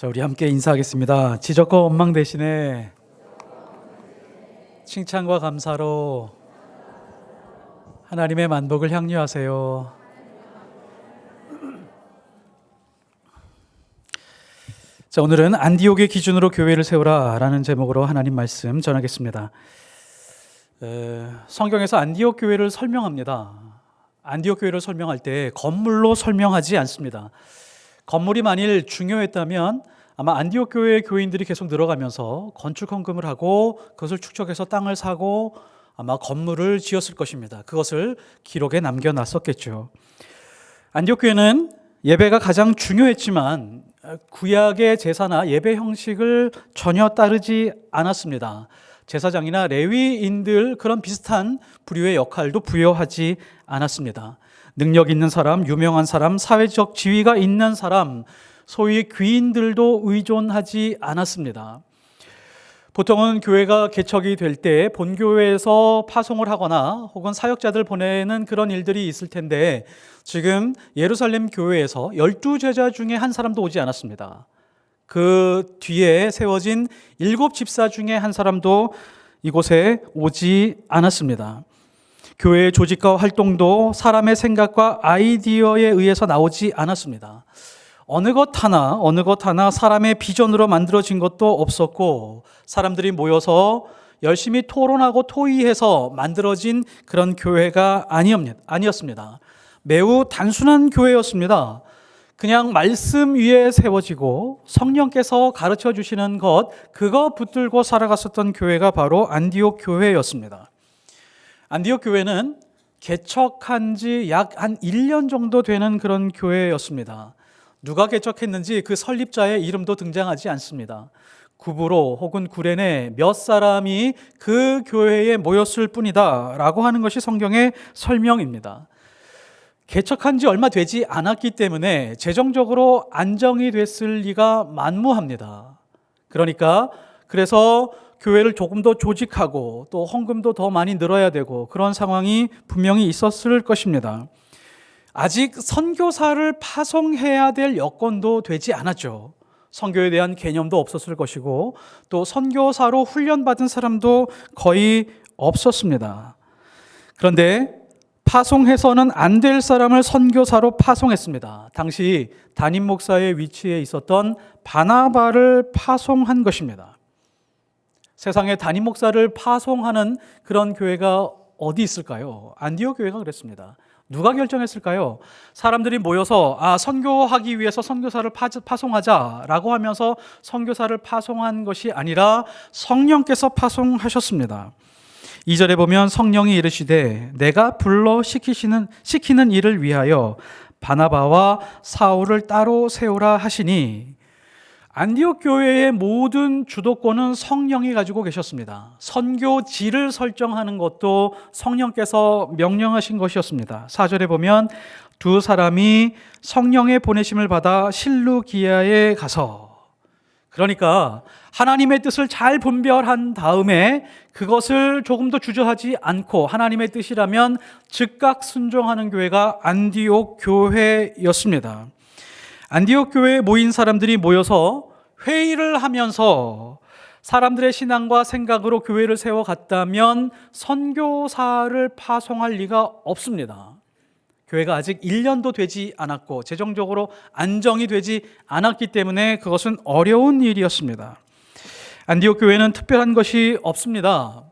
자, 우리 함께 인사하겠습니다. 지적과 원망 대신에 칭찬과 감사로 하나님의 만복을 향유하세요. 자, 오늘은 안디옥의 기준으로 교회를 세우라 라는 제목으로 하나님 말씀 전하겠습니다. 성경에서 안디옥 교회를 설명합니다. 안디옥 교회를 설명할 때 건물로 설명하지 않습니다. 건물이 만일 중요했다면 아마 안디옥 교회의 교인들이 계속 늘어가면서 건축 헌금을 하고 그것을 축적해서 땅을 사고 아마 건물을 지었을 것입니다. 그것을 기록에 남겨놨었겠죠. 안디옥 교회는 예배가 가장 중요했지만 구약의 제사나 예배 형식을 전혀 따르지 않았습니다. 제사장이나 레위인들 그런 비슷한 부류의 역할도 부여하지 않았습니다. 능력 있는 사람, 유명한 사람, 사회적 지위가 있는 사람, 소위 귀인들도 의존하지 않았습니다. 보통은 교회가 개척이 될 때 본교회에서 파송을 하거나 혹은 사역자들 보내는 그런 일들이 있을 텐데 지금 예루살렘 교회에서 12제자 중에 한 사람도 오지 않았습니다. 그 뒤에 세워진 7집사 중에 한 사람도 이곳에 오지 않았습니다. 교회의 조직과 활동도 사람의 생각과 아이디어에 의해서 나오지 않았습니다. 어느 것 하나 사람의 비전으로 만들어진 것도 없었고 사람들이 모여서 열심히 토론하고 토의해서 만들어진 그런 교회가 아니었습니다. 매우 단순한 교회였습니다. 그냥 말씀 위에 세워지고 성령께서 가르쳐 주시는 것, 그거 붙들고 살아갔었던 교회가 바로 안디옥 교회였습니다. 안디옥 교회는 개척한 지 약 한 1년 정도 되는 그런 교회였습니다. 누가 개척했는지 그 설립자의 이름도 등장하지 않습니다. 구브로 혹은 구레네 몇 사람이 그 교회에 모였을 뿐이다 라고 하는 것이 성경의 설명입니다. 개척한 지 얼마 되지 않았기 때문에 재정적으로 안정이 됐을 리가 만무합니다. 그래서 교회를 조금 더 조직하고 또 헌금도 더 많이 늘어야 되고 그런 상황이 분명히 있었을 것입니다. 아직 선교사를 파송해야 될 여건도 되지 않았죠. 선교에 대한 개념도 없었을 것이고 또 선교사로 훈련받은 사람도 거의 없었습니다. 그런데 파송해서는 안 될 사람을 선교사로 파송했습니다. 당시 담임 목사의 위치에 있었던 바나바를 파송한 것입니다. 세상에 담임 목사를 파송하는 그런 교회가 어디 있을까요? 안디옥 교회가 그랬습니다. 누가 결정했을까요? 사람들이 모여서 선교하기 위해서 선교사를 파송하자라고 하면서 선교사를 파송한 것이 아니라 성령께서 파송하셨습니다. 2절에 보면 성령이 이르시되 내가 불러 시키는 일을 위하여 바나바와 사울을 따로 세우라 하시니 안디옥 교회의 모든 주도권은 성령이 가지고 계셨습니다. 선교지를 설정하는 것도 성령께서 명령하신 것이었습니다. 4절에 보면 두 사람이 성령의 보내심을 받아 실루기아에 가서, 그러니까 하나님의 뜻을 잘 분별한 다음에 그것을 조금 더 주저하지 않고 하나님의 뜻이라면 즉각 순종하는 교회가 안디옥 교회였습니다. 안디옥 교회에 모인 사람들이 모여서 회의를 하면서 사람들의 신앙과 생각으로 교회를 세워갔다면 선교사를 파송할 리가 없습니다. 교회가 아직 1년도 되지 않았고 재정적으로 안정이 되지 않았기 때문에 그것은 어려운 일이었습니다. 안디옥 교회는 특별한 것이 없습니다.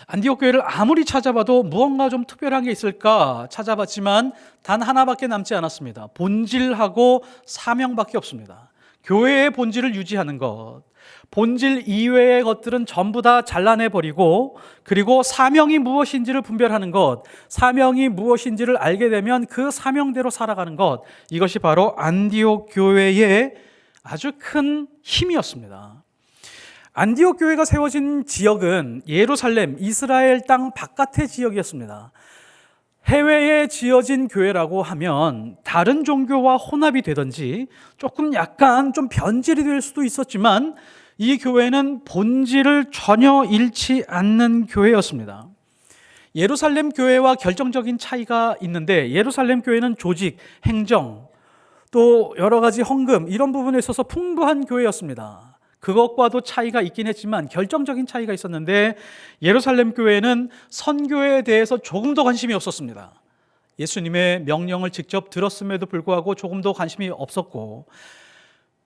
안디옥 교회를 아무리 찾아봐도 무언가 좀 특별한 게 있을까 찾아봤지만 단 하나밖에 남지 않았습니다. 본질하고 사명밖에 없습니다. 교회의 본질을 유지하는 것, 본질 이외의 것들은 전부 다 잘라내버리고 그리고 사명이 무엇인지를 분별하는 것, 사명이 무엇인지를 알게 되면 그 사명대로 살아가는 것, 이것이 바로 안디옥 교회의 아주 큰 힘이었습니다. 안디옥 교회가 세워진 지역은 예루살렘, 이스라엘 땅 바깥의 지역이었습니다. 해외에 지어진 교회라고 하면 다른 종교와 혼합이 되든지 조금 약간 좀 변질이 될 수도 있었지만 이 교회는 본질을 전혀 잃지 않는 교회였습니다. 예루살렘 교회와 결정적인 차이가 있는데 예루살렘 교회는 조직, 행정, 또 여러 가지 헌금 이런 부분에 있어서 풍부한 교회였습니다. 그것과도 차이가 있긴 했지만 결정적인 차이가 있었는데 예루살렘 교회는 선교에 대해서 조금 더 관심이 없었습니다. 예수님의 명령을 직접 들었음에도 불구하고 조금 더 관심이 없었고,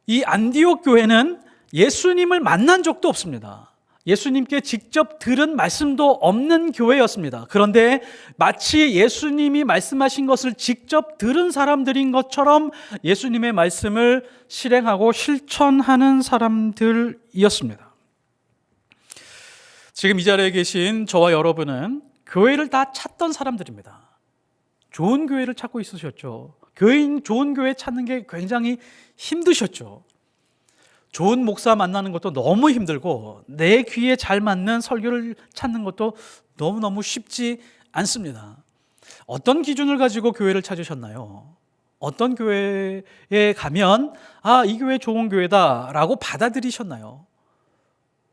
이 안디옥 교회는 예수님을 만난 적도 없습니다. 예수님께 직접 들은 말씀도 없는 교회였습니다. 그런데 마치 예수님이 말씀하신 것을 직접 들은 사람들인 것처럼 예수님의 말씀을 실행하고 실천하는 사람들이었습니다. 지금 이 자리에 계신 저와 여러분은 교회를 다 찾던 사람들입니다. 좋은 교회를 찾고 있으셨죠. 좋은 교회 찾는 게 굉장히 힘드셨죠. 좋은 목사 만나는 것도 너무 힘들고 내 귀에 잘 맞는 설교를 찾는 것도 너무너무 쉽지 않습니다. 어떤 기준을 가지고 교회를 찾으셨나요? 어떤 교회에 가면 이 교회 좋은 교회다라고 받아들이셨나요?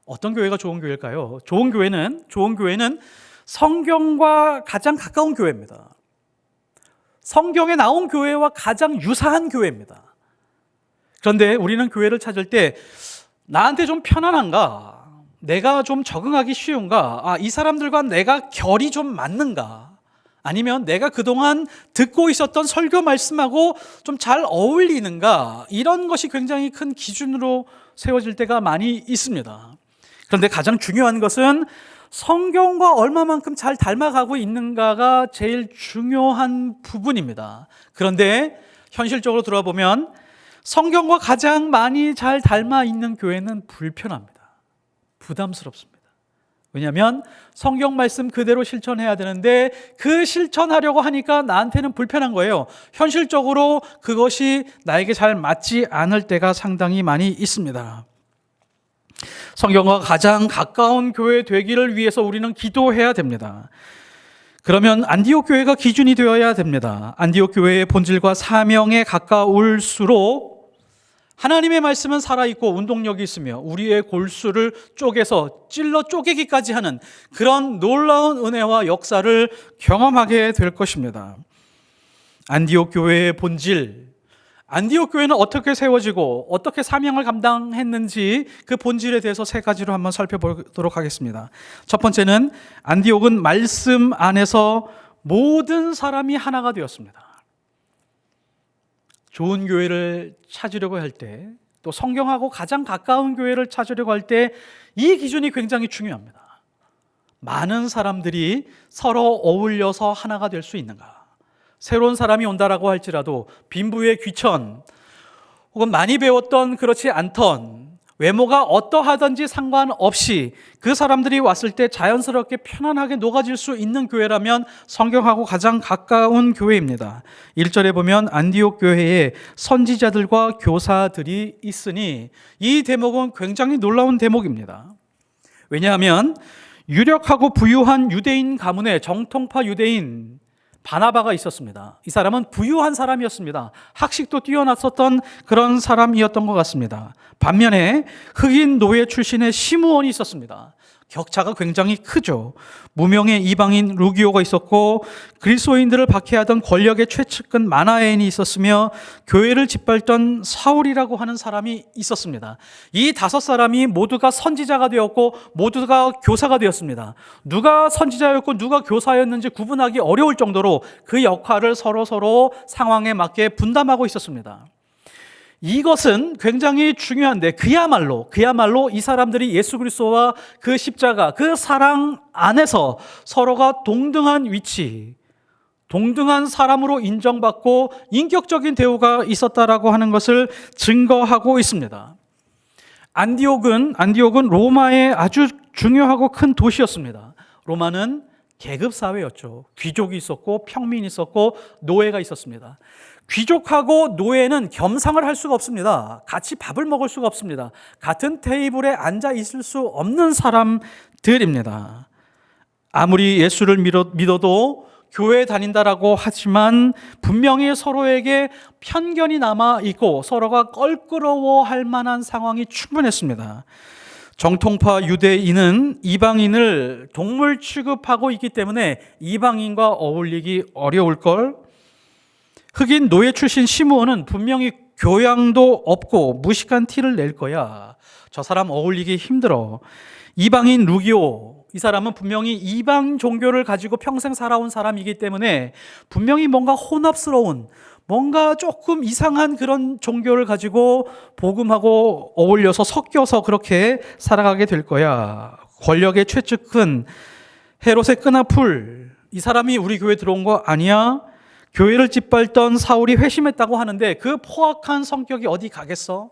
어떤 교회가 좋은 교회일까요? 좋은 교회는 성경과 가장 가까운 교회입니다. 성경에 나온 교회와 가장 유사한 교회입니다. 그런데 우리는 교회를 찾을 때 나한테 좀 편안한가? 내가 좀 적응하기 쉬운가? 이 사람들과 내가 결이 좀 맞는가? 아니면 내가 그동안 듣고 있었던 설교 말씀하고 좀 잘 어울리는가? 이런 것이 굉장히 큰 기준으로 세워질 때가 많이 있습니다. 그런데 가장 중요한 것은 성경과 얼마만큼 잘 닮아가고 있는가가 제일 중요한 부분입니다. 그런데 현실적으로 들어보면 성경과 가장 많이 잘 닮아 있는 교회는 불편합니다. 부담스럽습니다. 왜냐하면 성경 말씀 그대로 실천해야 되는데 그 실천하려고 하니까 나한테는 불편한 거예요. 현실적으로 그것이 나에게 잘 맞지 않을 때가 상당히 많이 있습니다. 성경과 가장 가까운 교회 되기를 위해서 우리는 기도해야 됩니다. 그러면 안디옥 교회가 기준이 되어야 됩니다. 안디옥 교회의 본질과 사명에 가까울수록 하나님의 말씀은 살아있고 운동력이 있으며 우리의 골수를 쪼개서 찔러 쪼개기까지 하는 그런 놀라운 은혜와 역사를 경험하게 될 것입니다. 안디옥 교회의 본질, 안디옥 교회는 어떻게 세워지고 어떻게 사명을 감당했는지 그 본질에 대해서 세 가지로 한번 살펴보도록 하겠습니다. 첫 번째는 안디옥은 말씀 안에서 모든 사람이 하나가 되었습니다. 좋은 교회를 찾으려고 할 때, 또 성경하고 가장 가까운 교회를 찾으려고 할 때 이 기준이 굉장히 중요합니다. 많은 사람들이 서로 어울려서 하나가 될 수 있는가? 새로운 사람이 온다라고 할지라도 빈부의 귀천 혹은 많이 배웠던 그렇지 않던 외모가 어떠하든지 상관없이 그 사람들이 왔을 때 자연스럽게 편안하게 녹아질 수 있는 교회라면 성경하고 가장 가까운 교회입니다. 1절에 보면 안디옥 교회에 선지자들과 교사들이 있으니, 이 대목은 굉장히 놀라운 대목입니다. 왜냐하면 유력하고 부유한 유대인 가문의 정통파 유대인 바나바가 있었습니다. 이 사람은 부유한 사람이었습니다. 학식도 뛰어났었던 그런 사람이었던 것 같습니다. 반면에 흑인 노예 출신의 시므온이 있었습니다. 격차가 굉장히 크죠. 무명의 이방인 루기오가 있었고 그리스도인들을 박해하던 권력의 최측근 마나엔이 있었으며 교회를 짓밟던 사울이라고 하는 사람이 있었습니다. 이 5사람이 모두가 선지자가 되었고 모두가 교사가 되었습니다. 누가 선지자였고 누가 교사였는지 구분하기 어려울 정도로 그 역할을 서로 상황에 맞게 분담하고 있었습니다. 이것은 굉장히 중요한데 그야말로 이 사람들이 예수 그리스도와 그 십자가, 그 사랑 안에서 서로가 동등한 위치, 동등한 사람으로 인정받고 인격적인 대우가 있었다라고 하는 것을 증거하고 있습니다. 안디옥은 로마의 아주 중요하고 큰 도시였습니다. 로마는 계급 사회였죠. 귀족이 있었고 평민이 있었고 노예가 있었습니다. 귀족하고 노예는 겸상을 할 수가 없습니다. 같이 밥을 먹을 수가 없습니다. 같은 테이블에 앉아 있을 수 없는 사람들입니다. 아무리 예수를 믿어도 교회에 다닌다라고 하지만 분명히 서로에게 편견이 남아 있고 서로가 껄끄러워할 만한 상황이 충분했습니다. 정통파 유대인은 이방인을 동물 취급하고 있기 때문에 이방인과 어울리기 어려울 걸, 흑인 노예 출신 시므온은 분명히 교양도 없고 무식한 티를 낼 거야. 저 사람 어울리기 힘들어. 이방인 루기오, 이 사람은 분명히 이방 종교를 가지고 평생 살아온 사람이기 때문에 분명히 뭔가 혼합스러운, 뭔가 조금 이상한 그런 종교를 가지고 복음하고 어울려서 섞여서 그렇게 살아가게 될 거야. 권력의 최측근 헤롯의 끄나풀, 이 사람이 우리 교회 들어온 거 아니야? 교회를 짓밟던 사울이 회심했다고 하는데 그 포악한 성격이 어디 가겠어?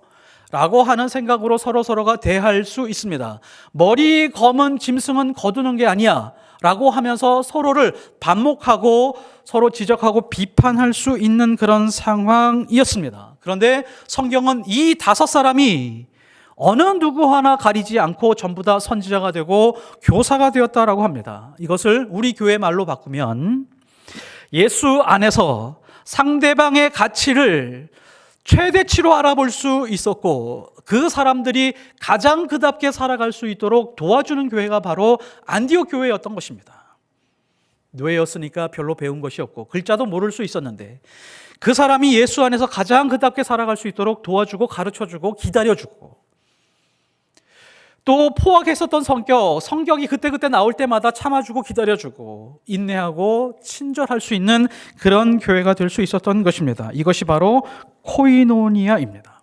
라고 하는 생각으로 서로가 대할 수 있습니다. 머리 검은 짐승은 거두는 게 아니야 라고 하면서 서로를 반목하고 서로 지적하고 비판할 수 있는 그런 상황이었습니다. 그런데 성경은 이 5사람이 어느 누구 하나 가리지 않고 전부 다 선지자가 되고 교사가 되었다라고 합니다. 이것을 우리 교회 말로 바꾸면 예수 안에서 상대방의 가치를 최대치로 알아볼 수 있었고 그 사람들이 가장 그답게 살아갈 수 있도록 도와주는 교회가 바로 안디옥 교회였던 것입니다. 노예였으니까 별로 배운 것이 없고 글자도 모를 수 있었는데 그 사람이 예수 안에서 가장 그답게 살아갈 수 있도록 도와주고 가르쳐주고 기다려주고 또 포악했었던 성격이 그때그때 나올 때마다 참아주고 기다려주고 인내하고 친절할 수 있는 그런 교회가 될 수 있었던 것입니다. 이것이 바로 코이노니아입니다.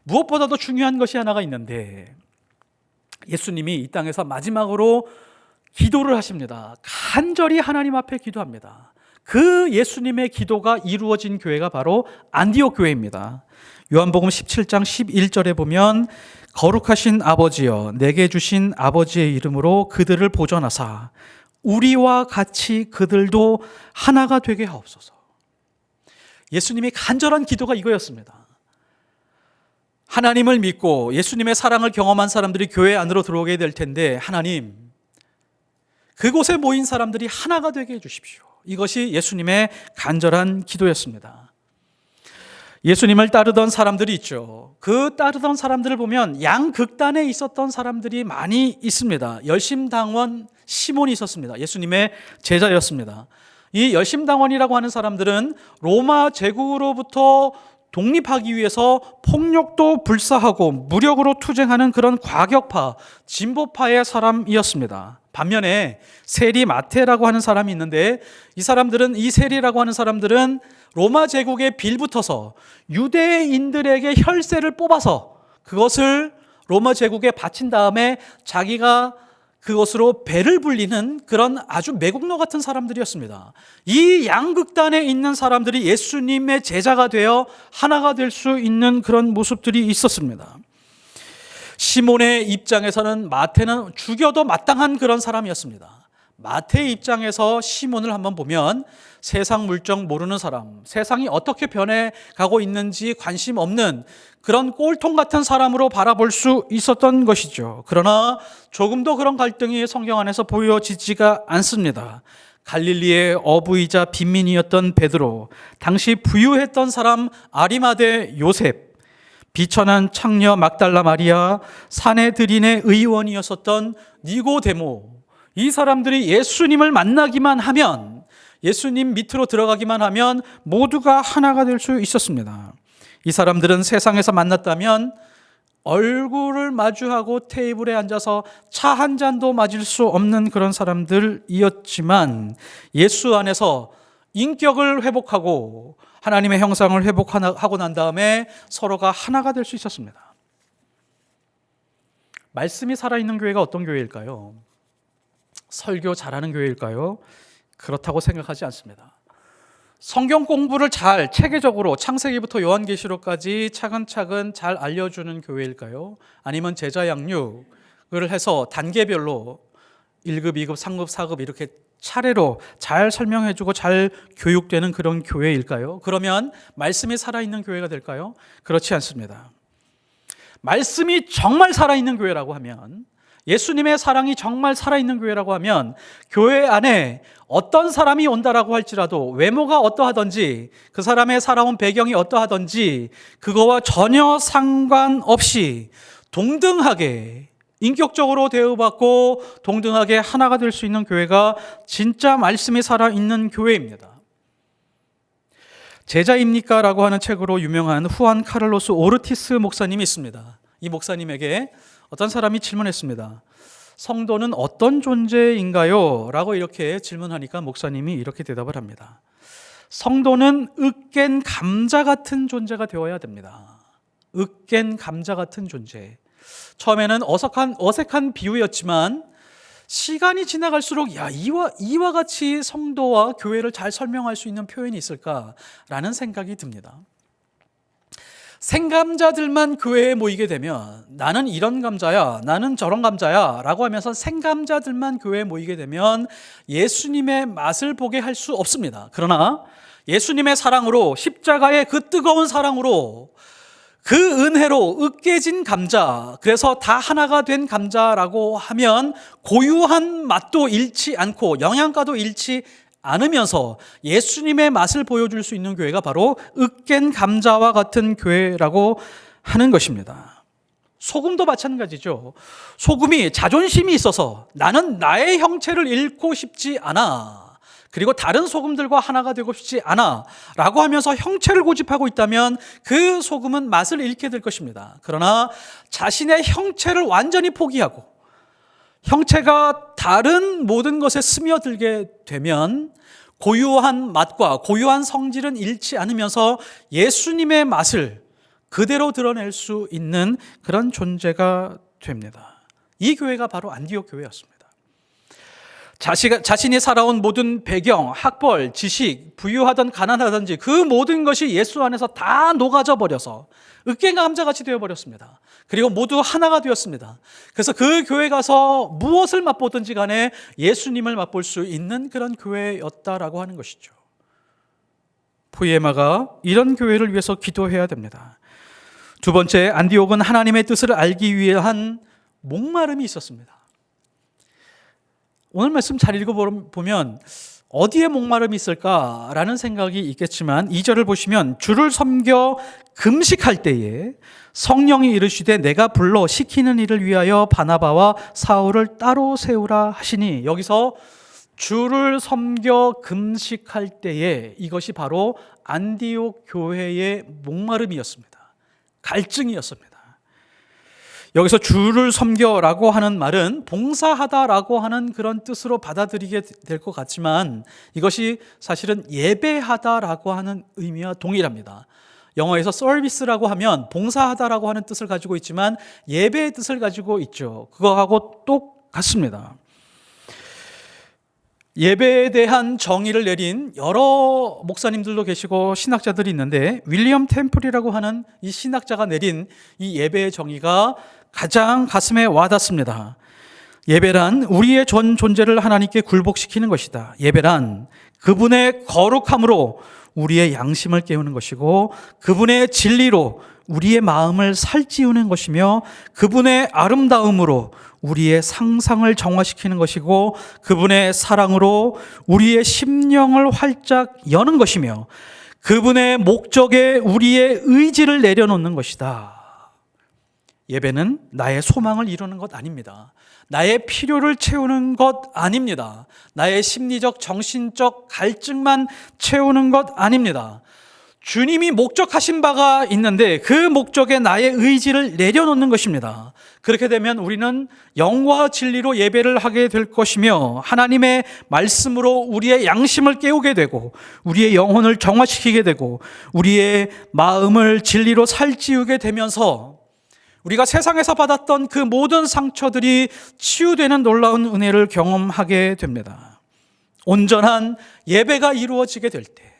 무엇보다도 중요한 것이 하나가 있는데 예수님이 이 땅에서 마지막으로 기도를 하십니다. 간절히 하나님 앞에 기도합니다. 그 예수님의 기도가 이루어진 교회가 바로 안디옥 교회입니다. 요한복음 17장 11절에 보면 거룩하신 아버지여 내게 주신 아버지의 이름으로 그들을 보존하사 우리와 같이 그들도 하나가 되게 하옵소서. 예수님이 간절한 기도가 이거였습니다. 하나님을 믿고 예수님의 사랑을 경험한 사람들이 교회 안으로 들어오게 될 텐데 하나님, 그곳에 모인 사람들이 하나가 되게 해주십시오. 이것이 예수님의 간절한 기도였습니다. 예수님을 따르던 사람들이 있죠. 그 따르던 사람들을 보면 양극단에 있었던 사람들이 많이 있습니다. 열심당원 시몬이 있었습니다. 예수님의 제자였습니다. 이 열심당원이라고 하는 사람들은 로마 제국으로부터 독립하기 위해서 폭력도 불사하고 무력으로 투쟁하는 그런 과격파, 진보파의 사람이었습니다. 반면에 세리 마테라고 하는 사람이 있는데 이 세리라고 하는 사람들은 로마 제국에 빌붙어서 유대인들에게 혈세를 뽑아서 그것을 로마 제국에 바친 다음에 자기가 그것으로 배를 불리는 그런 아주 매국노 같은 사람들이었습니다. 이 양극단에 있는 사람들이 예수님의 제자가 되어 하나가 될 수 있는 그런 모습들이 있었습니다. 시몬의 입장에서는 마태는 죽여도 마땅한 그런 사람이었습니다. 마태의 입장에서 시몬을 한번 보면 세상 물정 모르는 사람, 세상이 어떻게 변해가고 있는지 관심 없는 그런 꼴통 같은 사람으로 바라볼 수 있었던 것이죠. 그러나 조금도 그런 갈등이 성경 안에서 보여지지가 않습니다. 갈릴리의 어부이자 빈민이었던 베드로, 당시 부유했던 사람 아리마대 요셉, 비천한 창녀 막달라 마리아, 사내들인의 의원이었었던 니고데모, 이 사람들이 예수님을 만나기만 하면, 예수님 밑으로 들어가기만 하면 모두가 하나가 될 수 있었습니다. 이 사람들은 세상에서 만났다면 얼굴을 마주하고 테이블에 앉아서 차 한 잔도 마실 수 없는 그런 사람들이었지만 예수 안에서 인격을 회복하고 하나님의 형상을 회복하고 난 다음에 서로가 하나가 될 수 있었습니다. 말씀이 살아있는 교회가 어떤 교회일까요? 설교 잘하는 교회일까요? 그렇다고 생각하지 않습니다. 성경 공부를 잘 체계적으로 창세기부터 요한계시록까지 차근차근 잘 알려주는 교회일까요? 아니면 제자 양육을 해서 단계별로 1급, 2급, 3급, 4급 이렇게 차례로 잘 설명해주고 잘 교육되는 그런 교회일까요? 그러면 말씀이 살아있는 교회가 될까요? 그렇지 않습니다. 말씀이 정말 살아있는 교회라고 하면, 예수님의 사랑이 정말 살아있는 교회라고 하면 교회 안에 어떤 사람이 온다라고 할지라도 외모가 어떠하든지 그 사람의 살아온 배경이 어떠하든지 그거와 전혀 상관없이 동등하게 인격적으로 대우받고 동등하게 하나가 될 수 있는 교회가 진짜 말씀이 살아있는 교회입니다. 제자입니까? 라고 하는 책으로 유명한 후안 카를로스 오르티스 목사님이 있습니다. 이 목사님에게 어떤 사람이 질문했습니다. 성도는 어떤 존재인가요? 라고 이렇게 질문하니까 목사님이 이렇게 대답을 합니다. 성도는 으깬 감자 같은 존재가 되어야 됩니다. 으깬 감자 같은 존재. 처음에는 어색한 비유였지만 시간이 지나갈수록 이와 같이 성도와 교회를 잘 설명할 수 있는 표현이 있을까라는 생각이 듭니다. 생감자들만 교회에 모이게 되면 나는 이런 감자야, 나는 저런 감자야 라고 하면서 생감자들만 교회에 모이게 되면 예수님의 맛을 보게 할 수 없습니다. 그러나 예수님의 사랑으로, 십자가의 그 뜨거운 사랑으로, 그 은혜로 으깨진 감자, 그래서 다 하나가 된 감자라고 하면 고유한 맛도 잃지 않고 영양가도 잃지 않으면서 예수님의 맛을 보여줄 수 있는 교회가 바로 으깬 감자와 같은 교회라고 하는 것입니다. 소금도 마찬가지죠. 소금이 자존심이 있어서 나는 나의 형체를 잃고 싶지 않아, 그리고 다른 소금들과 하나가 되고 싶지 않아 라고 하면서 형체를 고집하고 있다면 그 소금은 맛을 잃게 될 것입니다. 그러나 자신의 형체를 완전히 포기하고 형체가 다른 모든 것에 스며들게 되면 고유한 맛과 고유한 성질은 잃지 않으면서 예수님의 맛을 그대로 드러낼 수 있는 그런 존재가 됩니다. 이 교회가 바로 안디옥 교회였습니다. 자신이 살아온 모든 배경, 학벌, 지식, 부유하던 가난하든지 그 모든 것이 예수 안에서 다 녹아져 버려서 으깬 감자같이 되어버렸습니다. 그리고 모두 하나가 되었습니다. 그래서 그 교회 가서 무엇을 맛보든지 간에 예수님을 맛볼 수 있는 그런 교회였다라고 하는 것이죠. 포이에마가 이런 교회를 위해서 기도해야 됩니다. 두 번째, 안디옥은 하나님의 뜻을 알기 위한 목마름이 있었습니다. 오늘 말씀 잘 읽어보면 어디에 목마름이 있을까라는 생각이 있겠지만 2절을 보시면 주를 섬겨 금식할 때에 성령이 이르시되 내가 불러 시키는 일을 위하여 바나바와 사울을 따로 세우라 하시니, 여기서 주를 섬겨 금식할 때에 이것이 바로 안디옥 교회의 목마름이었습니다. 갈증이었습니다. 여기서 주를 섬겨라고 하는 말은 봉사하다라고 하는 그런 뜻으로 받아들이게 될 것 같지만 이것이 사실은 예배하다라고 하는 의미와 동일합니다. 영어에서 서비스라고 하면 봉사하다라고 하는 뜻을 가지고 있지만 예배의 뜻을 가지고 있죠. 그거하고 똑같습니다. 예배에 대한 정의를 내린 여러 목사님들도 계시고 신학자들이 있는데 윌리엄 템플이라고 하는 이 신학자가 내린 이 예배의 정의가 가장 가슴에 와닿습니다. 예배란 우리의 전 존재를 하나님께 굴복시키는 것이다. 예배란 그분의 거룩함으로 우리의 양심을 깨우는 것이고 그분의 진리로 우리의 마음을 살찌우는 것이며 그분의 아름다움으로 우리의 상상을 정화시키는 것이고 그분의 사랑으로 우리의 심령을 활짝 여는 것이며 그분의 목적에 우리의 의지를 내려놓는 것이다. 예배는 나의 소망을 이루는 것 아닙니다. 나의 필요를 채우는 것 아닙니다. 나의 심리적, 정신적 갈증만 채우는 것 아닙니다. 주님이 목적하신 바가 있는데 그 목적에 나의 의지를 내려놓는 것입니다. 그렇게 되면 우리는 영과 진리로 예배를 하게 될 것이며 하나님의 말씀으로 우리의 양심을 깨우게 되고 우리의 영혼을 정화시키게 되고 우리의 마음을 진리로 살찌우게 되면서 우리가 세상에서 받았던 그 모든 상처들이 치유되는 놀라운 은혜를 경험하게 됩니다. 온전한 예배가 이루어지게 될 때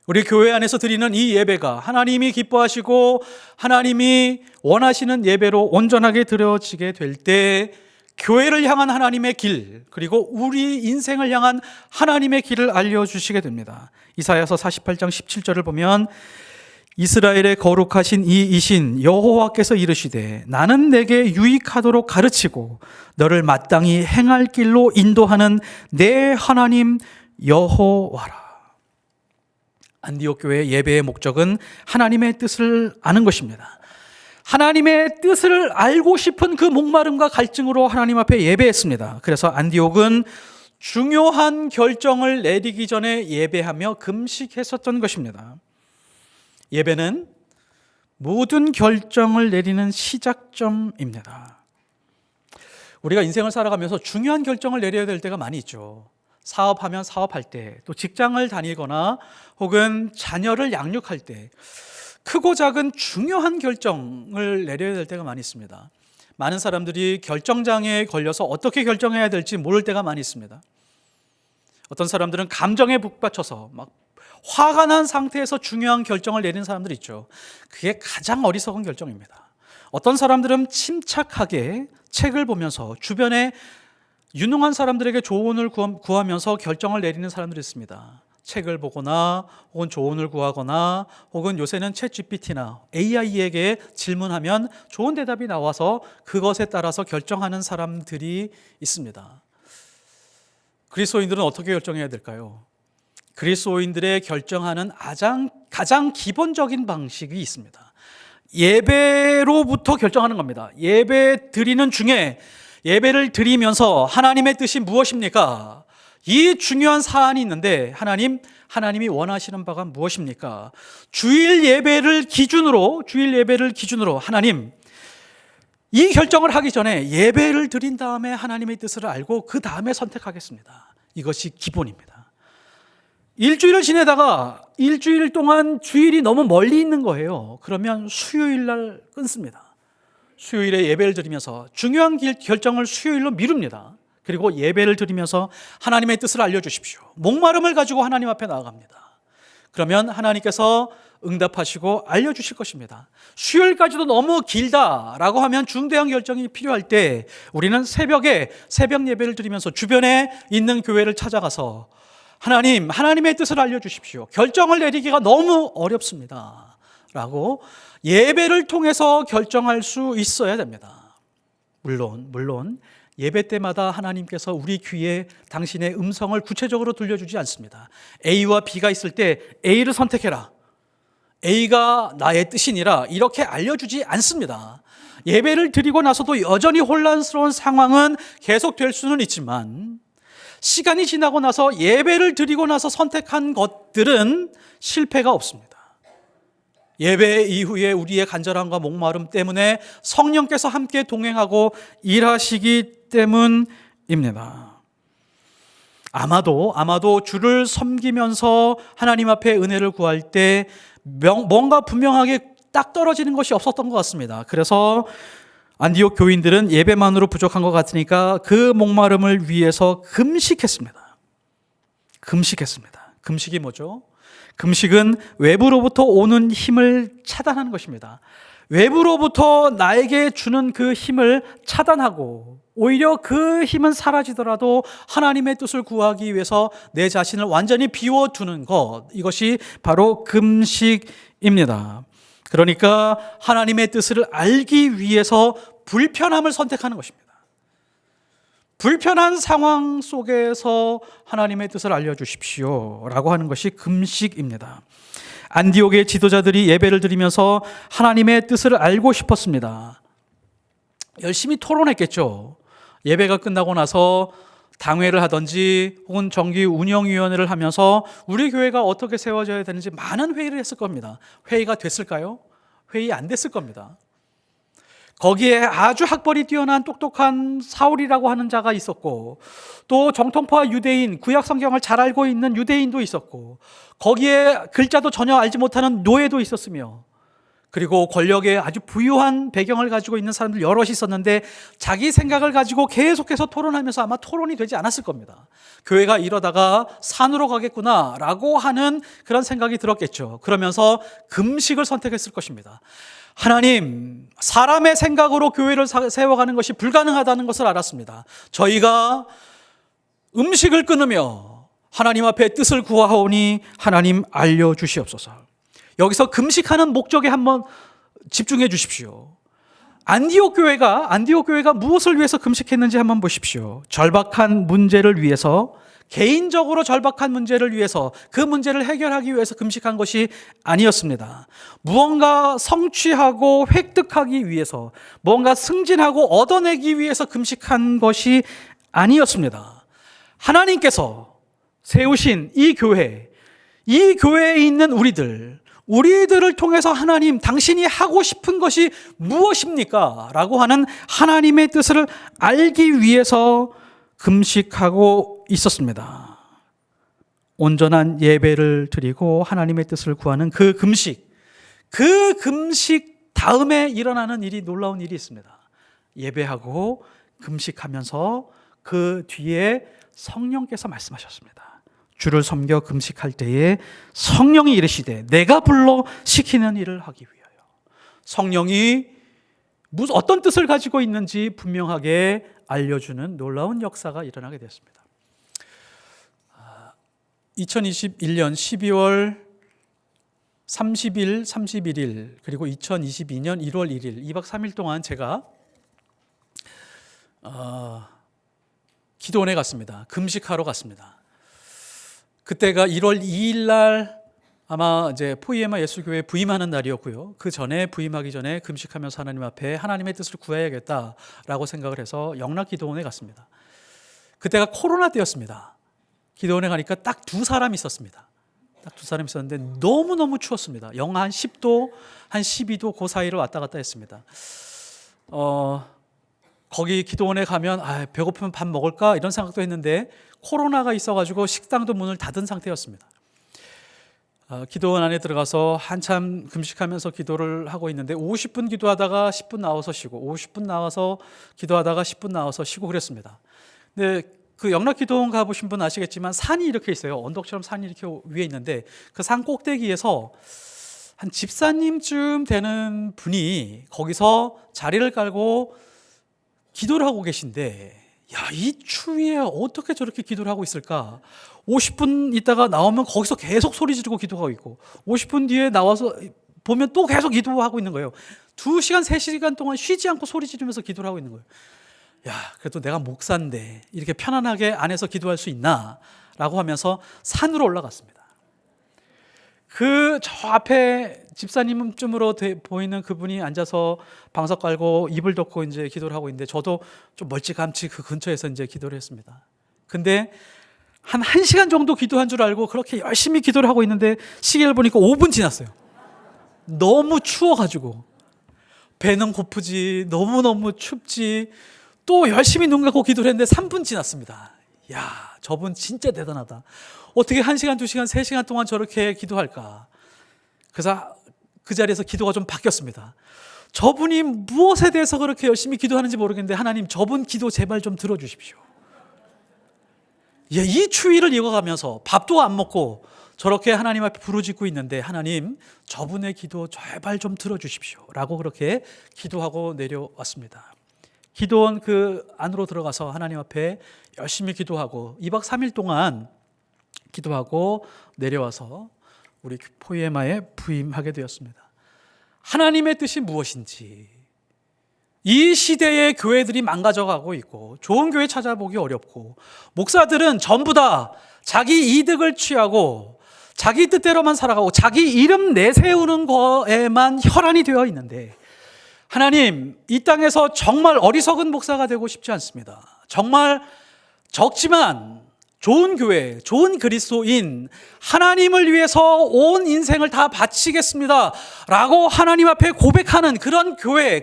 우리 교회 안에서 드리는 이 예배가 하나님이 기뻐하시고 하나님이 원하시는 예배로 온전하게 드려지게 될 때 교회를 향한 하나님의 길, 그리고 우리 인생을 향한 하나님의 길을 알려주시게 됩니다. 이사야서 48장 17절을 보면 이스라엘의 거룩하신 이이신 여호와께서 이르시되 나는 내게 유익하도록 가르치고 너를 마땅히 행할 길로 인도하는 내 하나님 여호와라. 안디옥 교회의 예배의 목적은 하나님의 뜻을 아는 것입니다. 하나님의 뜻을 알고 싶은 그 목마름과 갈증으로 하나님 앞에 예배했습니다. 그래서 안디옥은 중요한 결정을 내리기 전에 예배하며 금식했었던 것입니다. 예배는 모든 결정을 내리는 시작점입니다. 우리가 인생을 살아가면서 중요한 결정을 내려야 될 때가 많이 있죠. 사업하면 사업할 때, 또 직장을 다니거나 혹은 자녀를 양육할 때 크고 작은 중요한 결정을 내려야 될 때가 많이 있습니다. 많은 사람들이 결정장애에 걸려서 어떻게 결정해야 될지 모를 때가 많이 있습니다. 어떤 사람들은 감정에 북받쳐서 막 화가 난 상태에서 중요한 결정을 내리는 사람들이 있죠. 그게 가장 어리석은 결정입니다. 어떤 사람들은 침착하게 책을 보면서 주변에 유능한 사람들에게 조언을 구하면서 결정을 내리는 사람들이 있습니다. 책을 보거나 혹은 조언을 구하거나 혹은 요새는 챗GPT나 AI에게 질문하면 좋은 대답이 나와서 그것에 따라서 결정하는 사람들이 있습니다. 그리스도인들은 어떻게 결정해야 될까요? 그리스도인들의 결정하는 가장 기본적인 방식이 있습니다. 예배로부터 결정하는 겁니다. 예배 드리는 중에 예배를 드리면서 하나님의 뜻이 무엇입니까? 이 중요한 사안이 있는데 하나님이 원하시는 바가 무엇입니까? 주일 예배를 기준으로 하나님, 이 결정을 하기 전에 예배를 드린 다음에 하나님의 뜻을 알고 그 다음에 선택하겠습니다. 이것이 기본입니다. 일주일을 지내다가 일주일 동안 주일이 너무 멀리 있는 거예요. 그러면 수요일 날 끊습니다. 수요일에 예배를 드리면서 중요한 결정을 수요일로 미룹니다. 그리고 예배를 드리면서 하나님의 뜻을 알려주십시오. 목마름을 가지고 하나님 앞에 나아갑니다. 그러면 하나님께서 응답하시고 알려주실 것입니다. 수요일까지도 너무 길다라고 하면 중대한 결정이 필요할 때 우리는 새벽 예배를 드리면서 주변에 있는 교회를 찾아가서 하나님의 뜻을 알려주십시오. 결정을 내리기가 너무 어렵습니다. 라고 예배를 통해서 결정할 수 있어야 됩니다. 물론 예배 때마다 하나님께서 우리 귀에 당신의 음성을 구체적으로 들려주지 않습니다. A와 B가 있을 때 A를 선택해라. A가 나의 뜻이니라 이렇게 알려주지 않습니다. 예배를 드리고 나서도 여전히 혼란스러운 상황은 계속될 수는 있지만 시간이 지나고 나서 예배를 드리고 나서 선택한 것들은 실패가 없습니다. 예배 이후에 우리의 간절함과 목마름 때문에 성령께서 함께 동행하고 일하시기 때문입니다. 아마도 주를 섬기면서 하나님 앞에 은혜를 구할 때 뭔가 분명하게 딱 떨어지는 것이 없었던 것 같습니다. 그래서 안디옥 교인들은 예배만으로 부족한 것 같으니까 그 목마름을 위해서 금식했습니다. 금식이 뭐죠? 금식은 외부로부터 오는 힘을 차단하는 것입니다. 외부로부터 나에게 주는 그 힘을 차단하고 오히려 그 힘은 사라지더라도 하나님의 뜻을 구하기 위해서 내 자신을 완전히 비워두는 것, 이것이 바로 금식입니다. 그러니까 하나님의 뜻을 알기 위해서 불편함을 선택하는 것입니다. 불편한 상황 속에서 하나님의 뜻을 알려주십시오 라고 하는 것이 금식입니다. 안디옥의 지도자들이 예배를 드리면서 하나님의 뜻을 알고 싶었습니다. 열심히 토론했겠죠. 예배가 끝나고 나서 당회를 하든지 혹은 정기 운영위원회를 하면서 우리 교회가 어떻게 세워져야 되는지 많은 회의를 했을 겁니다. 회의가 됐을까요? 회의 안 됐을 겁니다. 거기에 아주 학벌이 뛰어난 똑똑한 사울이라고 하는 자가 있었고 또 정통파 유대인, 구약 성경을 잘 알고 있는 유대인도 있었고 거기에 글자도 전혀 알지 못하는 노예도 있었으며 그리고 권력에 아주 부유한 배경을 가지고 있는 사람들 여럿이 있었는데 자기 생각을 가지고 계속해서 토론하면서 아마 토론이 되지 않았을 겁니다. 교회가 이러다가 산으로 가겠구나라고 하는 그런 생각이 들었겠죠. 그러면서 금식을 선택했을 것입니다. 하나님, 사람의 생각으로 교회를 세워가는 것이 불가능하다는 것을 알았습니다. 저희가 음식을 끊으며 하나님 앞에 뜻을 구하오니 하나님 알려주시옵소서. 여기서 금식하는 목적에 한번 집중해 주십시오. 안디옥 교회가 무엇을 위해서 금식했는지 한번 보십시오. 절박한 문제를 위해서, 개인적으로 절박한 문제를 위해서, 그 문제를 해결하기 위해서 금식한 것이 아니었습니다. 무언가 성취하고 획득하기 위해서, 뭔가 승진하고 얻어내기 위해서 금식한 것이 아니었습니다. 하나님께서 세우신 이 교회에 있는 우리들을 통해서 하나님, 당신이 하고 싶은 것이 무엇입니까? 라고 하는 하나님의 뜻을 알기 위해서 금식하고 있었습니다. 온전한 예배를 드리고 하나님의 뜻을 구하는 그 금식 다음에 일어나는 놀라운 일이 있습니다. 예배하고 금식하면서 그 뒤에 성령께서 말씀하셨습니다. 주를 섬겨 금식할 때에 성령이 이르시되 내가 불러 시키는 일을 하기 위하여. 성령이 어떤 뜻을 가지고 있는지 분명하게 알려주는 놀라운 역사가 일어나게 되었습니다. 2021년 12월 30일, 31일 그리고 2022년 1월 1일 2박 3일 동안 제가 기도원에 갔습니다. 금식하러 갔습니다. 그때가 1월 2일 날 아마 이제 포이에마 예수교회 부임하는 날이었고요. 그 전에 부임하기 전에 금식하면서 하나님 앞에 하나님의 뜻을 구해야겠다라고 생각을 해서 영락 기도원에 갔습니다. 그때가 코로나 때였습니다. 기도원에 가니까 딱 두 사람 있었습니다. 딱 두 사람 있었는데 너무너무 추웠습니다. 영하 한 10도, 한 12도 그 사이를 왔다 갔다 했습니다. 거기 기도원에 가면 배고프면 밥 먹을까 이런 생각도 했는데 코로나가 있어가지고 식당도 문을 닫은 상태였습니다. 기도원 안에 들어가서 한참 금식하면서 기도를 하고 있는데 50분 기도하다가 10분 나와서 쉬고 50분 나와서 기도하다가 10분 나와서 쉬고 그랬습니다. 근데 그 영락 기도원 가보신 분 아시겠지만 산이 이렇게 있어요. 언덕처럼 산이 이렇게 위에 있는데 그 산 꼭대기에서 한 집사님쯤 되는 분이 거기서 자리를 깔고 기도를 하고 계신데 이 추위에 어떻게 저렇게 기도를 하고 있을까? 50분 있다가 나오면 거기서 계속 소리 지르고 기도하고 있고 50분 뒤에 나와서 보면 또 계속 기도하고 있는 거예요. 2시간, 3시간 동안 쉬지 않고 소리 지르면서 기도를 하고 있는 거예요. 그래도 내가 목사인데 이렇게 편안하게 안에서 기도할 수 있나? 라고 하면서 산으로 올라갔습니다. 저 앞에 집사님쯤으로 보이는 그분이 앉아서 방석 깔고 이불 덮고 이제 기도를 하고 있는데 저도 좀 멀찌감치 그 근처에서 이제 기도를 했습니다. 근데 한 1시간 정도 기도한 줄 알고 그렇게 열심히 기도를 하고 있는데 시계를 보니까 5분 지났어요. 너무 추워가지고 배는 고프지 너무너무 춥지 또 열심히 눈 감고 기도를 했는데 3분 지났습니다. 저분 진짜 대단하다. 어떻게 1시간, 2시간, 3시간 동안 저렇게 기도할까? 그래서 그 자리에서 기도가 좀 바뀌었습니다. 저분이 무엇에 대해서 그렇게 열심히 기도하는지 모르겠는데 하나님 저분 기도 제발 좀 들어주십시오. 이 추위를 이어가면서 밥도 안 먹고 저렇게 하나님 앞에 부르짖고 있는데 하나님 저분의 기도 제발 좀 들어주십시오 라고 그렇게 기도하고 내려왔습니다. 기도원 그 안으로 들어가서 하나님 앞에 열심히 기도하고 2박 3일 동안 기도하고 내려와서 우리 포이에마에 부임하게 되었습니다. 하나님의 뜻이 무엇인지 이 시대의 교회들이 망가져가고 있고 좋은 교회 찾아보기 어렵고 목사들은 전부 다 자기 이득을 취하고 자기 뜻대로만 살아가고 자기 이름 내세우는 거에만 혈안이 되어 있는데 하나님 이 땅에서 정말 어리석은 목사가 되고 싶지 않습니다. 정말 적지만 좋은 교회, 좋은 그리스도인 하나님을 위해서 온 인생을 다 바치겠습니다 라고 하나님 앞에 고백하는 그런 교회에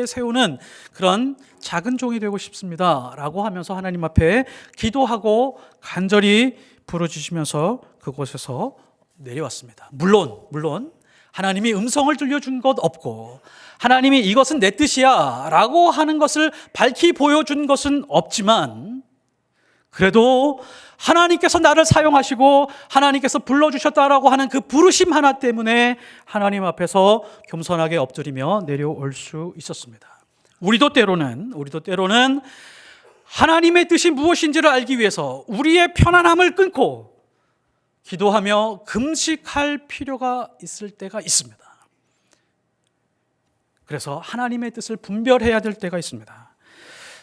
세우는 그런 작은 종이 되고 싶습니다 라고 하면서 하나님 앞에 기도하고 간절히 부르짖으면서 그곳에서 내려왔습니다. 물론 하나님이 음성을 들려준 것 없고 하나님이 이것은 내 뜻이야 라고 하는 것을 밝히 보여준 것은 없지만 그래도 하나님께서 나를 사용하시고 하나님께서 불러주셨다라고 하는 그 부르심 하나 때문에 하나님 앞에서 겸손하게 엎드리며 내려올 수 있었습니다. 우리도 때로는 하나님의 뜻이 무엇인지를 알기 위해서 우리의 편안함을 끊고 기도하며 금식할 필요가 있을 때가 있습니다. 그래서 하나님의 뜻을 분별해야 될 때가 있습니다.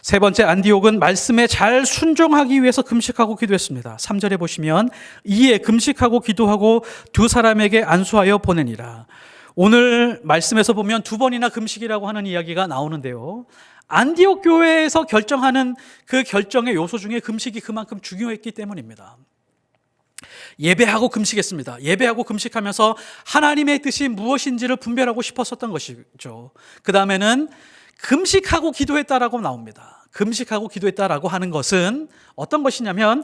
세 번째, 안디옥은 말씀에 잘 순종하기 위해서 금식하고 기도했습니다. 3절에 보시면 이에 금식하고 기도하고 두 사람에게 안수하여 보내니라. 오늘 말씀에서 보면 두 번이나 금식이라고 하는 이야기가 나오는데요. 안디옥 교회에서 결정하는 그 결정의 요소 중에 금식이 그만큼 중요했기 때문입니다. 예배하고 금식했습니다. 예배하고 금식하면서 하나님의 뜻이 무엇인지를 분별하고 싶었었던 것이죠. 그 다음에는 금식하고 기도했다라고 나옵니다. 금식하고 기도했다라고 하는 것은 어떤 것이냐면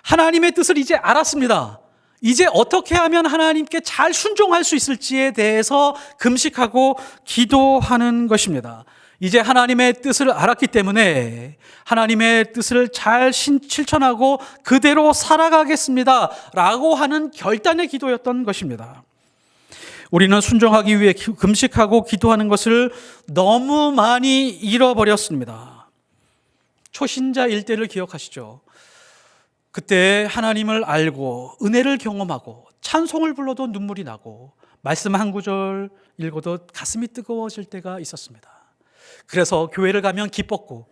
하나님의 뜻을 이제 알았습니다. 이제 어떻게 하면 하나님께 잘 순종할 수 있을지에 대해서 금식하고 기도하는 것입니다. 이제 하나님의 뜻을 알았기 때문에 하나님의 뜻을 잘 실천하고 그대로 살아가겠습니다 라고 하는 결단의 기도였던 것입니다. 우리는 순종하기 위해 금식하고 기도하는 것을 너무 많이 잃어버렸습니다. 초신자일 때를 기억하시죠? 그때 하나님을 알고 은혜를 경험하고 찬송을 불러도 눈물이 나고 말씀 한 구절 읽어도 가슴이 뜨거워질 때가 있었습니다. 그래서 교회를 가면 기뻤고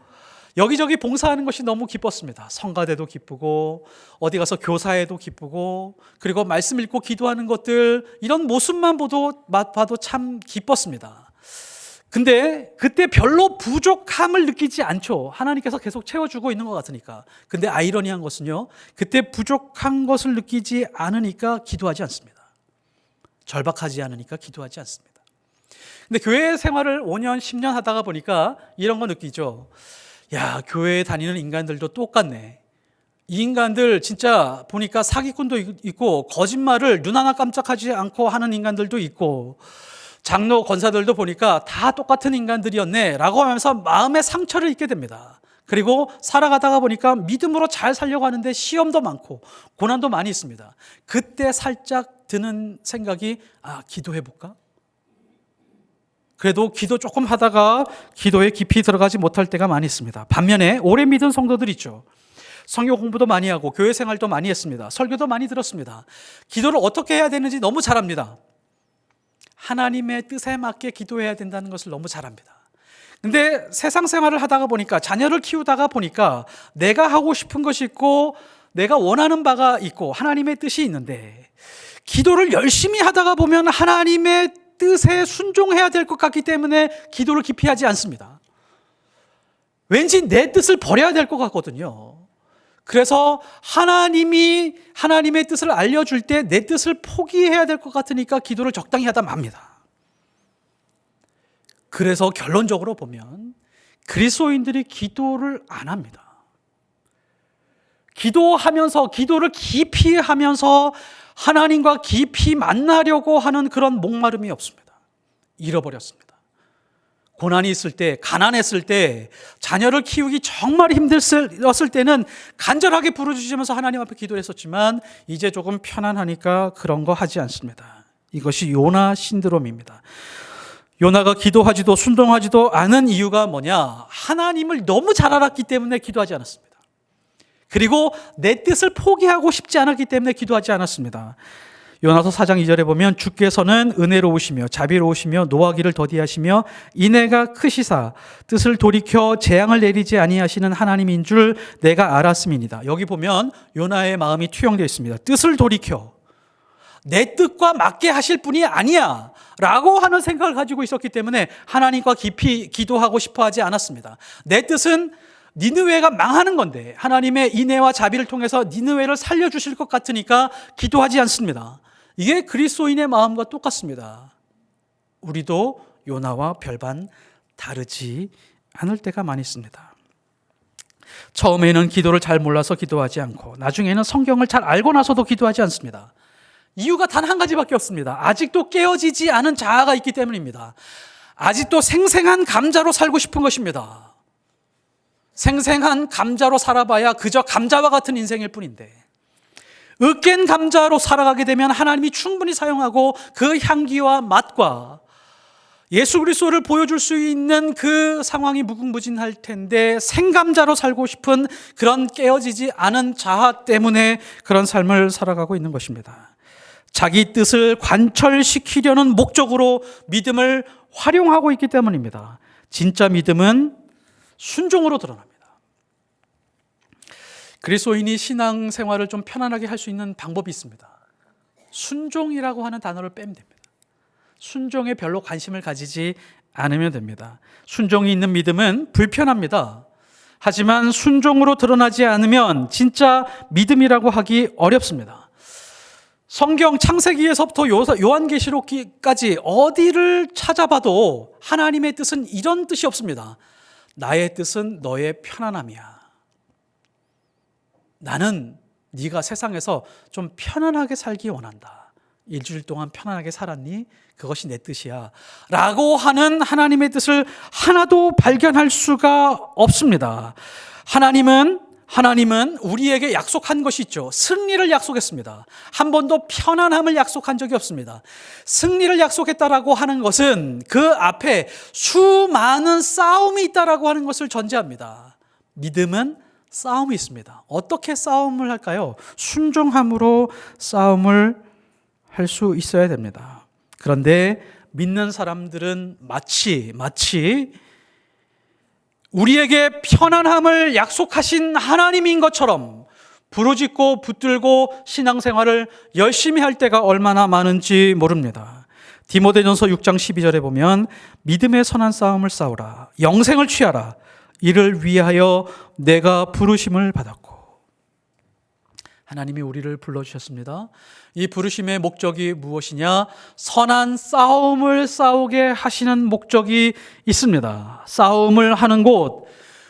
여기저기 봉사하는 것이 너무 기뻤습니다. 성가대도 기쁘고 어디 가서 교사회도 기쁘고 그리고 말씀 읽고 기도하는 것들 이런 모습만 봐도 참 기뻤습니다. 근데 그때 별로 부족함을 느끼지 않죠. 하나님께서 계속 채워주고 있는 것 같으니까. 근데 아이러니한 것은요, 그때 부족한 것을 느끼지 않으니까 기도하지 않습니다. 절박하지 않으니까 기도하지 않습니다. 근데 교회 생활을 5년, 10년 하다가 보니까 이런 거 느끼죠. 야, 교회에 다니는 인간들도 똑같네. 이 인간들 진짜 보니까 사기꾼도 있고 거짓말을 눈 하나 깜짝하지 않고 하는 인간들도 있고 장로 권사들도 보니까 다 똑같은 인간들이었네 라고 하면서 마음의 상처를 입게 됩니다. 그리고 살아가다가 보니까 믿음으로 잘 살려고 하는데 시험도 많고 고난도 많이 있습니다. 그때 살짝 드는 생각이 기도해볼까? 그래도 기도 조금 하다가 기도에 깊이 들어가지 못할 때가 많이 있습니다. 반면에 오래 믿은 성도들 있죠. 성경 공부도 많이 하고 교회 생활도 많이 했습니다. 설교도 많이 들었습니다. 기도를 어떻게 해야 되는지 너무 잘 압니다. 하나님의 뜻에 맞게 기도해야 된다는 것을 너무 잘 압니다. 근데 세상 생활을 하다가 보니까 자녀를 키우다가 보니까 내가 하고 싶은 것이 있고 내가 원하는 바가 있고 하나님의 뜻이 있는데 기도를 열심히 하다가 보면 하나님의 뜻에 순종해야 될 것 같기 때문에 기도를 깊이 하지 않습니다. 왠지 내 뜻을 버려야 될 것 같거든요. 그래서 하나님이 하나님의 뜻을 알려줄 때 내 뜻을 포기해야 될 것 같으니까 기도를 적당히 하다 맙니다. 그래서 결론적으로 보면 그리스도인들이 기도를 안 합니다. 기도하면서 기도를 깊이 하면서 하나님과 깊이 만나려고 하는 그런 목마름이 없습니다. 잃어버렸습니다. 고난이 있을 때, 가난했을 때, 자녀를 키우기 정말 힘들었을 때는 간절하게 부르짖으면서 하나님 앞에 기도를 했었지만 이제 조금 편안하니까 그런 거 하지 않습니다. 이것이 요나 신드롬입니다. 요나가 기도하지도 순종하지도 않은 이유가 뭐냐? 하나님을 너무 잘 알았기 때문에 기도하지 않았습니다. 그리고 내 뜻을 포기하고 싶지 않았기 때문에 기도하지 않았습니다. 요나서 4장 2절에 보면 주께서는 은혜로우시며 자비로우시며 노하기를 더디하시며 인애가 크시사 뜻을 돌이켜 재앙을 내리지 아니하시는 하나님인 줄 내가 알았음이니이다. 여기 보면 요나의 마음이 투영되어 있습니다. 뜻을 돌이켜 내 뜻과 맞게 하실 분이 아니야 라고 하는 생각을 가지고 있었기 때문에 하나님과 깊이 기도하고 싶어 하지 않았습니다. 내 뜻은 니느웨가 망하는 건데 하나님의 인애와 자비를 통해서 니느웨를 살려주실 것 같으니까 기도하지 않습니다. 이게 그리스도인의 마음과 똑같습니다. 우리도 요나와 별반 다르지 않을 때가 많이 있습니다. 처음에는 기도를 잘 몰라서 기도하지 않고 나중에는 성경을 잘 알고 나서도 기도하지 않습니다. 이유가 단 한 가지밖에 없습니다. 아직도 깨어지지 않은 자아가 있기 때문입니다. 아직도 생생한 감자로 살고 싶은 것입니다. 생생한 감자로 살아봐야 그저 감자와 같은 인생일 뿐인데 으깬 감자로 살아가게 되면 하나님이 충분히 사용하고 그 향기와 맛과 예수 그리스도를 보여줄 수 있는 그 상황이 무궁무진할 텐데 생감자로 살고 싶은 그런 깨어지지 않은 자아 때문에 그런 삶을 살아가고 있는 것입니다. 자기 뜻을 관철시키려는 목적으로 믿음을 활용하고 있기 때문입니다. 진짜 믿음은 순종으로 드러납니다. 그리스도인이 신앙생활을 좀 편안하게 할 수 있는 방법이 있습니다. 순종이라고 하는 단어를 빼면 됩니다. 순종에 별로 관심을 가지지 않으면 됩니다. 순종이 있는 믿음은 불편합니다. 하지만 순종으로 드러나지 않으면 진짜 믿음이라고 하기 어렵습니다. 성경 창세기에서부터 요한계시록까지 어디를 찾아봐도 하나님의 뜻은 이런 뜻이 없습니다. 나의 뜻은 너의 편안함이야. 나는 네가 세상에서 좀 편안하게 살기 원한다. 일주일 동안 편안하게 살았니? 그것이 내 뜻이야. 라고 하는 하나님의 뜻을 하나도 발견할 수가 없습니다. 하나님은 우리에게 약속한 것이 있죠. 승리를 약속했습니다. 한 번도 편안함을 약속한 적이 없습니다. 승리를 약속했다라고 하는 것은 그 앞에 수많은 싸움이 있다라고 하는 것을 전제합니다. 믿음은 싸움이 있습니다. 어떻게 싸움을 할까요? 순종함으로 싸움을 할 수 있어야 됩니다. 그런데 믿는 사람들은 마치 우리에게 편안함을 약속하신 하나님인 것처럼 부르짖고 붙들고 신앙생활을 열심히 할 때가 얼마나 많은지 모릅니다. 디모데전서 6장 12절에 보면 믿음의 선한 싸움을 싸우라. 영생을 취하라. 이를 위하여 내가 부르심을 받았고. 하나님이 우리를 불러주셨습니다. 이 부르심의 목적이 무엇이냐? 선한 싸움을 싸우게 하시는 목적이 있습니다. 싸움을 하는 곳,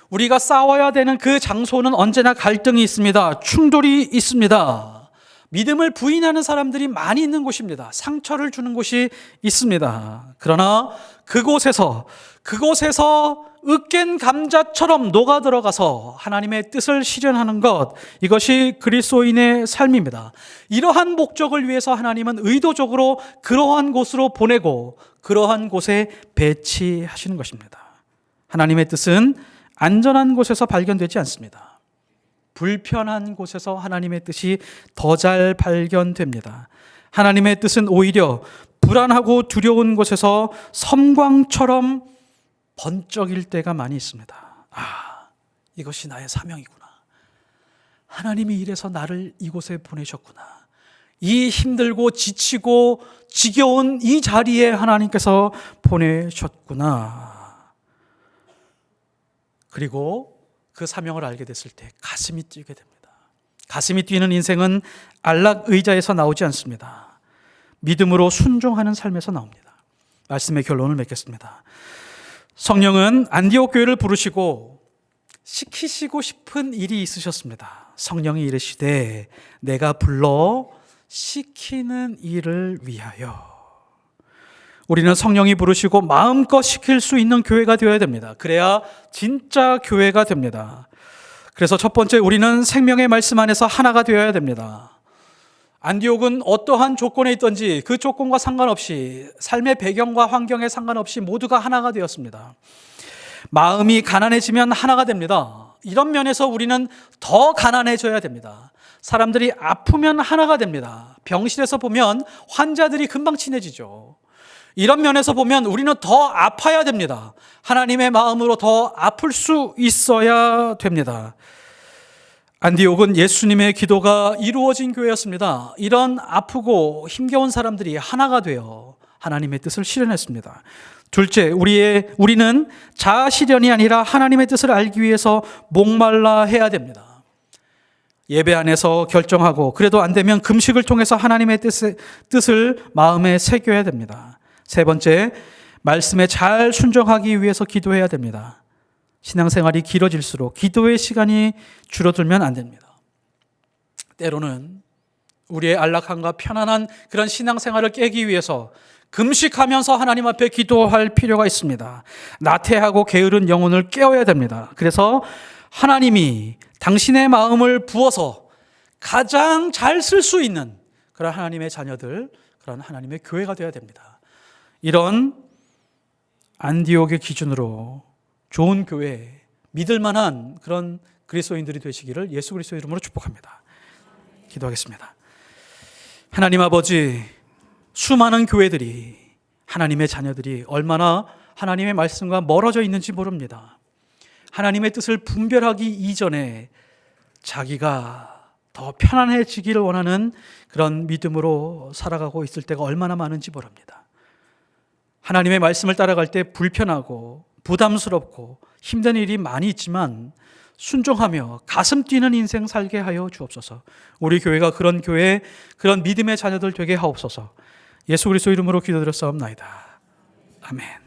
우리가 싸워야 되는 그 장소는 언제나 갈등이 있습니다. 충돌이 있습니다. 믿음을 부인하는 사람들이 많이 있는 곳입니다. 상처를 주는 곳이 있습니다. 그러나 그곳에서 으깬 감자처럼 녹아 들어가서 하나님의 뜻을 실현하는 것, 이것이 그리스도인의 삶입니다. 이러한 목적을 위해서 하나님은 의도적으로 그러한 곳으로 보내고 그러한 곳에 배치하시는 것입니다. 하나님의 뜻은 안전한 곳에서 발견되지 않습니다. 불편한 곳에서 하나님의 뜻이 더 잘 발견됩니다. 하나님의 뜻은 오히려 불안하고 두려운 곳에서 섬광처럼 번쩍일 때가 많이 있습니다. 이것이 나의 사명이구나. 하나님이 이래서 나를 이곳에 보내셨구나. 이 힘들고 지치고 지겨운 이 자리에 하나님께서 보내셨구나. 그리고 그 사명을 알게 됐을 때 가슴이 뛰게 됩니다. 가슴이 뛰는 인생은 안락의자에서 나오지 않습니다. 믿음으로 순종하는 삶에서 나옵니다. 말씀의 결론을 맺겠습니다. 성령은 안디옥 교회를 부르시고 시키시고 싶은 일이 있으셨습니다. 성령이 이르시되 내가 불러 시키는 일을 위하여. 우리는 성령이 부르시고 마음껏 시킬 수 있는 교회가 되어야 됩니다. 그래야 진짜 교회가 됩니다. 그래서 첫 번째, 우리는 생명의 말씀 안에서 하나가 되어야 됩니다. 안디옥은 어떠한 조건에 있든지 그 조건과 상관없이, 삶의 배경과 환경에 상관없이 모두가 하나가 되었습니다. 마음이 가난해지면 하나가 됩니다. 이런 면에서 우리는 더 가난해져야 됩니다. 사람들이 아프면 하나가 됩니다. 병실에서 보면 환자들이 금방 친해지죠. 이런 면에서 보면 우리는 더 아파야 됩니다. 하나님의 마음으로 더 아플 수 있어야 됩니다. 안디옥은 예수님의 기도가 이루어진 교회였습니다. 이런 아프고 힘겨운 사람들이 하나가 되어 하나님의 뜻을 실현했습니다. 둘째, 우리는 자아 실현이 아니라 하나님의 뜻을 알기 위해서 목말라 해야 됩니다. 예배 안에서 결정하고 그래도 안 되면 금식을 통해서 하나님의 뜻을 마음에 새겨야 됩니다. 세 번째, 말씀에 잘 순종하기 위해서 기도해야 됩니다. 신앙생활이 길어질수록 기도의 시간이 줄어들면 안 됩니다. 때로는 우리의 안락함과 편안한 그런 신앙생활을 깨기 위해서 금식하면서 하나님 앞에 기도할 필요가 있습니다. 나태하고 게으른 영혼을 깨워야 됩니다. 그래서 하나님이 당신의 마음을 부어서 가장 잘 쓸 수 있는 그런 하나님의 자녀들, 그런 하나님의 교회가 되어야 됩니다. 이런 안디옥의 기준으로 좋은 교회, 믿을 만한 그런 그리스도인들이 되시기를 예수 그리스도의 이름으로 축복합니다. 기도하겠습니다. 하나님 아버지, 수많은 교회들이, 하나님의 자녀들이 얼마나 하나님의 말씀과 멀어져 있는지 모릅니다. 하나님의 뜻을 분별하기 이전에 자기가 더 편안해지기를 원하는 그런 믿음으로 살아가고 있을 때가 얼마나 많은지 모릅니다. 하나님의 말씀을 따라갈 때 불편하고 부담스럽고 힘든 일이 많이 있지만 순종하며 가슴 뛰는 인생 살게 하여 주옵소서. 우리 교회가 그런 교회, 그런 믿음의 자녀들 되게 하옵소서. 예수 그리스도 이름으로 기도드렸사옵나이다. 아멘.